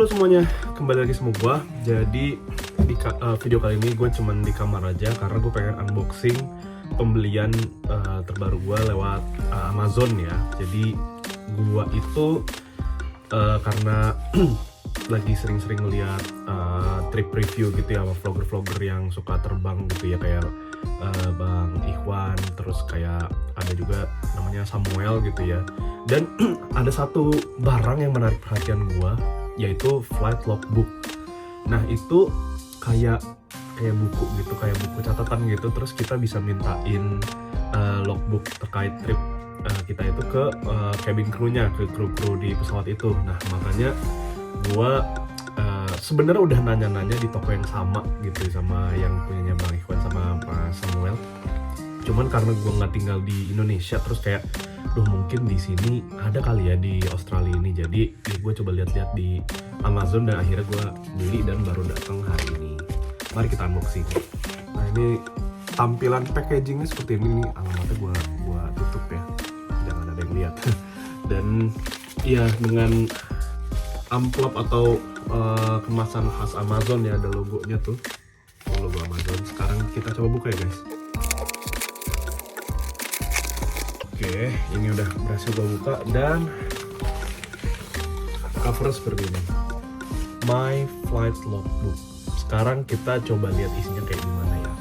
Halo semuanya, kembali lagi sama gue. Jadi di video kali ini gue cuman di kamar aja karena gue pengen unboxing pembelian terbaru gue lewat Amazon ya. Jadi gue itu karena lagi sering-sering ngeliat trip review gitu ya sama vlogger-vlogger yang suka terbang gitu ya, kayak Bang Ikhwan, terus kayak ada juga namanya Samuel gitu ya. Dan ada satu barang yang menarik perhatian gue, yaitu flight logbook. Nah itu kayak buku gitu, kayak buku catatan gitu. Terus kita bisa mintain logbook terkait trip kita itu ke cabin crew-nya, ke kru-kru di pesawat itu. Nah makanya gua sebenarnya udah nanya-nanya di toko yang sama gitu sama yang punyanya Bang Ikhwan sama Pak Samuel. Cuman karena gua nggak tinggal di Indonesia, terus kayak mungkin di sini ada kali ya di Australia ini. Jadi gue coba lihat-lihat di Amazon dan akhirnya gue beli dan baru datang hari ini. Mari kita unboxing. Nah ini tampilan packagingnya seperti ini nih. Alamatnya gue tutup ya, jangan ada yang lihat. Dan ya dengan amplop atau kemasan khas Amazon ya, ada logonya tuh, logo Amazon. Sekarang kita coba buka ya guys. Oke, ini udah berhasil gue buka dan cover seperti ini. My Flight Logbook. Sekarang kita coba lihat isinya kayak gimana ya.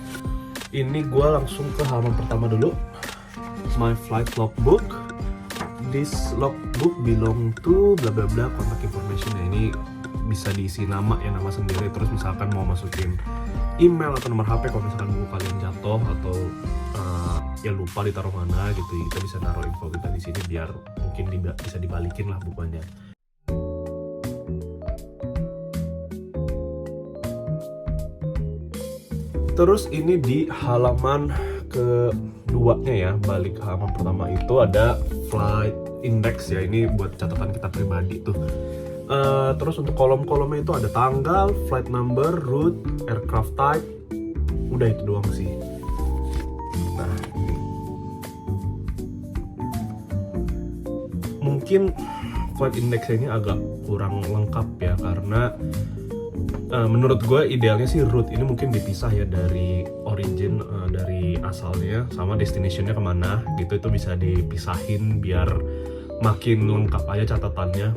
Ini gue langsung ke halaman pertama dulu. My Flight Logbook. This logbook belong to bla bla bla contact information ya. Ini bisa diisi nama ya, nama sendiri. Terus misalkan mau masukin email atau nomor HP kalau misalkan buku kalian jatuh atau ya lupa ditaruh mana gitu, kita bisa naruh info kita di sini biar mungkin bisa dibalikin lah bukunya. Terus ini di halaman keduanya ya, balik ke halaman pertama itu ada flight index ya, ini buat catatan kita pribadi tuh. Terus untuk kolom-kolomnya itu ada tanggal, flight number, route, aircraft type, udah itu doang sih. Nah ini mungkin flight index ini agak kurang lengkap ya, karena menurut gue idealnya sih route ini mungkin dipisah ya dari origin, dari asalnya sama destinationnya kemana gitu, itu bisa dipisahin biar makin lengkap aja catatannya.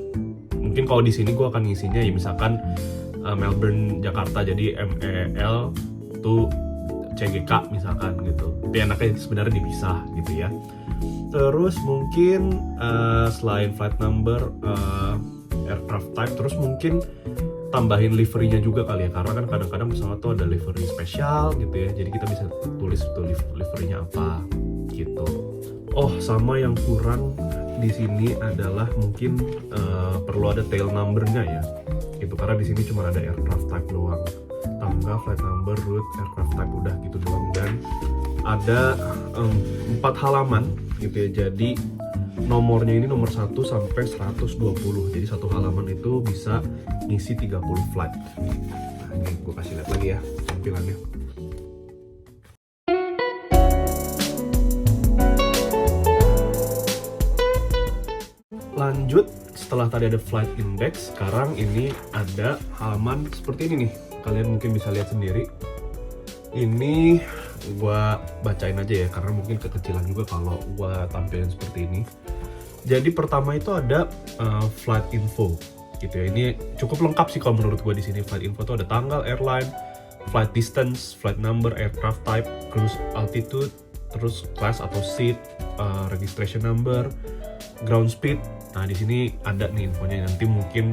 Mungkin kalau di sini gue akan ngisinya ya misalkan Melbourne Jakarta, jadi MEL tuh CGK misalkan gitu. Tapi enaknya sebenarnya dipisah gitu ya. Terus mungkin selain flight number, aircraft type, terus mungkin tambahin liverynya juga kali ya, karena kan kadang-kadang pesawat tuh ada livery spesial gitu ya. Jadi kita bisa tulis tuh liverynya apa gitu. Oh, sama yang kurang di sini adalah mungkin perlu ada tail numbernya ya. Gitu, karena di sini cuma ada aircraft type doang. Tanggal, flight number, route, aircraft type, udah gitu doang. Dan ada 4 halaman gitu ya. Jadi nomornya ini nomor 1 sampai 120. Jadi satu halaman itu bisa ngisi 30 flight. Nah ini gue kasih lihat lagi ya tampilannya. Lanjut, setelah tadi ada flight index, sekarang ini ada halaman seperti ini nih. Kalian mungkin bisa lihat sendiri. Ini gua bacain aja ya, karena mungkin kekecilan juga kalau gua tampilin seperti ini. Jadi pertama itu ada flight info gitu ya. Ini cukup lengkap sih kalau menurut gua di sini. Flight info itu ada tanggal, airline, flight distance, flight number, aircraft type, cruise altitude, terus class atau seat, registration number, ground speed. Nah di sini ada nih infonya. Nanti mungkin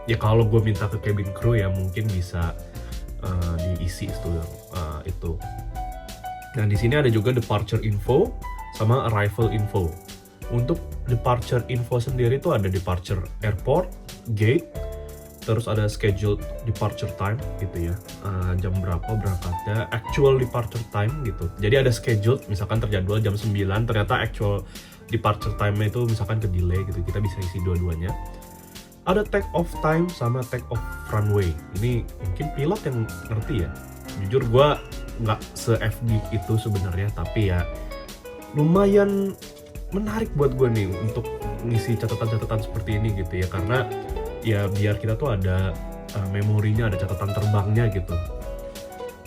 ya kalau gue minta ke cabin crew ya mungkin bisa diisi itu. Nah di sini ada juga departure info sama arrival info. Untuk departure info sendiri itu ada departure airport, gate, terus ada scheduled departure time gitu ya, jam berapa berangkatnya, actual departure time gitu. Jadi ada scheduled, misalkan terjadwal jam 9, ternyata actual departure time-nya itu misalkan ke delay gitu, kita bisa isi dua-duanya. Ada take off time sama take off runway. Ini mungkin pilot yang ngerti ya. Jujur gue nggak se-FD itu sebenarnya, tapi ya lumayan menarik buat gue nih untuk ngisi catatan-catatan seperti ini gitu ya, karena ya biar kita tuh ada memorinya, ada catatan terbangnya gitu.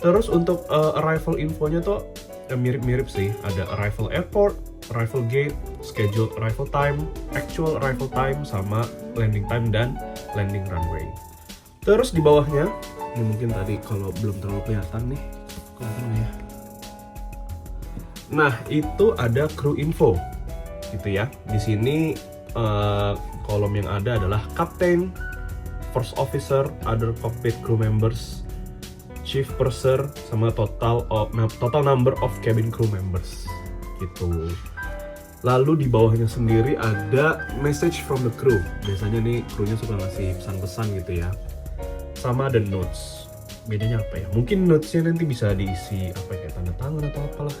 Terus untuk arrival infonya tuh mirip-mirip sih, ada arrival airport, arrival gate, scheduled arrival time, actual arrival time, sama landing time dan landing runway. Terus di bawahnya, ini mungkin tadi kalau belum terlalu kelihatan nih, kelihatan ya. Nah itu ada crew info, gitu ya. Di sini kolom yang ada adalah captain, first officer, other cockpit crew members, chief purser, sama total number of cabin crew members, gitu. Lalu di bawahnya sendiri ada message from the crew. Biasanya nih crewnya suka ngasih pesan-pesan gitu ya. Sama ada notes. Bedanya apa ya? Mungkin notesnya nanti bisa diisi apa ya, tanda tangan atau apalah.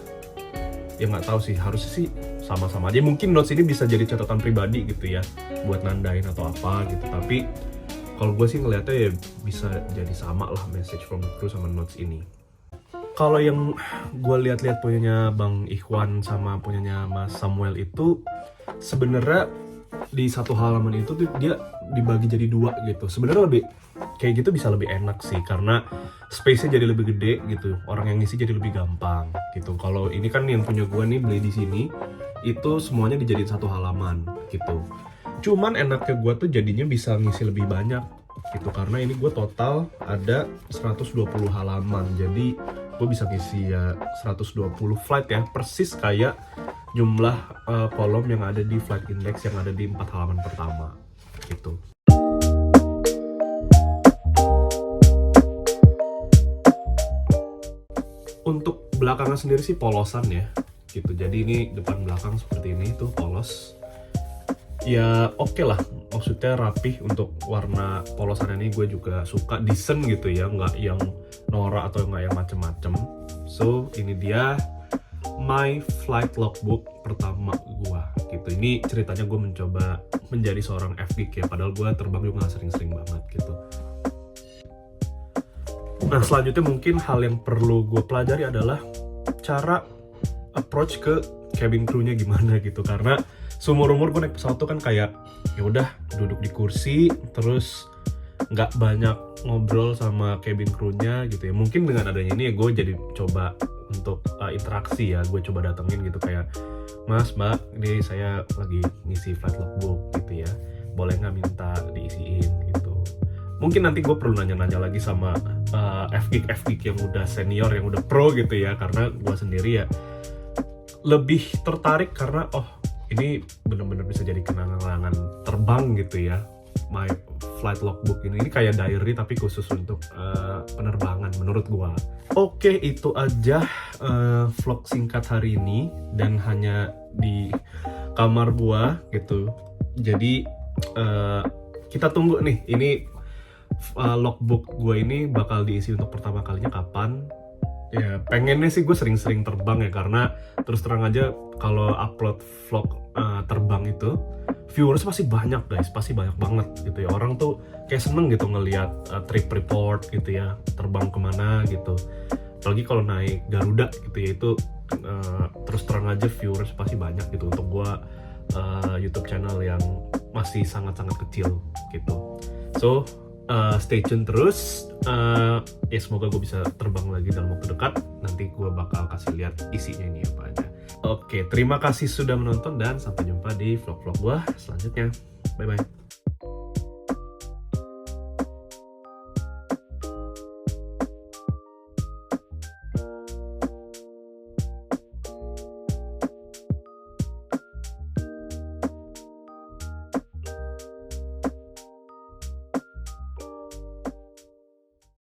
Ya nggak tahu sih, harusnya sih sama-sama aja. Mungkin notes ini bisa jadi catatan pribadi gitu ya, buat nandain atau apa gitu. Tapi kalau gue sih ngeliatnya ya bisa jadi sama lah, message from the crew sama notes ini. Kalau yang gue lihat-lihat punyanya Bang Ikhwan sama punyanya Mas Samuel itu sebenarnya di satu halaman itu tuh dia dibagi jadi dua gitu. Sebenarnya lebih kayak gitu bisa lebih enak sih, karena space-nya jadi lebih gede gitu. Orang yang ngisi jadi lebih gampang gitu. Kalau ini kan yang punya gue nih beli di sini, itu semuanya dijadiin satu halaman gitu. Cuman enaknya gue tuh jadinya bisa ngisi lebih banyak gitu, karena ini gue total ada 120 halaman. Jadi gue bisa ngisi ya 120 flight ya, persis kayak jumlah kolom yang ada di flight index yang ada di 4 halaman pertama gitu. Untuk belakangnya sendiri sih polosan ya gitu. Jadi ini depan belakang seperti ini tuh polos. Ya oke lah, maksudnya rapih. Untuk warna polosan ini gue juga suka, decent gitu ya, nggak yang norak atau nggak yang macem-macem. So ini dia my flight logbook pertama gue gitu. Ini ceritanya gue mencoba menjadi seorang F-geek ya, padahal gue terbang juga nggak sering-sering banget gitu. Nah selanjutnya mungkin hal yang perlu gue pelajari adalah cara approach ke cabin crew-nya gimana gitu. Karena seumur-umur gue naik pesawat tuh kan kayak ya udah duduk di kursi, terus nggak banyak ngobrol sama cabin crew-nya gitu ya. Mungkin dengan adanya ini ya gue jadi coba untuk interaksi ya. Gue coba datengin gitu kayak, Mas, Mbak, ini saya lagi ngisi flight logbook gitu ya, boleh nggak minta diisiin gitu. Mungkin nanti gue perlu nanya-nanya lagi sama F-geek yang udah senior, yang udah pro gitu ya. Karena gue sendiri ya lebih tertarik karena ini bener-bener bisa jadi kenangan terbang gitu ya. My flight logbook ini kayak diary tapi khusus untuk penerbangan menurut gua. Oke, itu aja vlog singkat hari ini dan hanya di kamar gua gitu. Jadi kita tunggu nih, ini logbook gua ini bakal diisi untuk pertama kalinya kapan. Ya pengennya sih gue sering-sering terbang ya, karena terus terang aja kalau upload vlog terbang itu viewers pasti banyak guys, pasti banyak banget gitu ya. Orang tuh kayak seneng gitu ngelihat trip report gitu ya, terbang kemana gitu. Apalagi kalau naik Garuda gitu ya, itu terus terang aja viewers pasti banyak gitu untuk gue YouTube channel yang masih sangat-sangat kecil gitu. So stay tune terus. Ya semoga gue bisa terbang lagi dalam waktu dekat. Nanti gue bakal kasih lihat isinya ini apa aja. Oke, terima kasih sudah menonton dan sampai jumpa di vlog-vlog gue selanjutnya. Bye bye.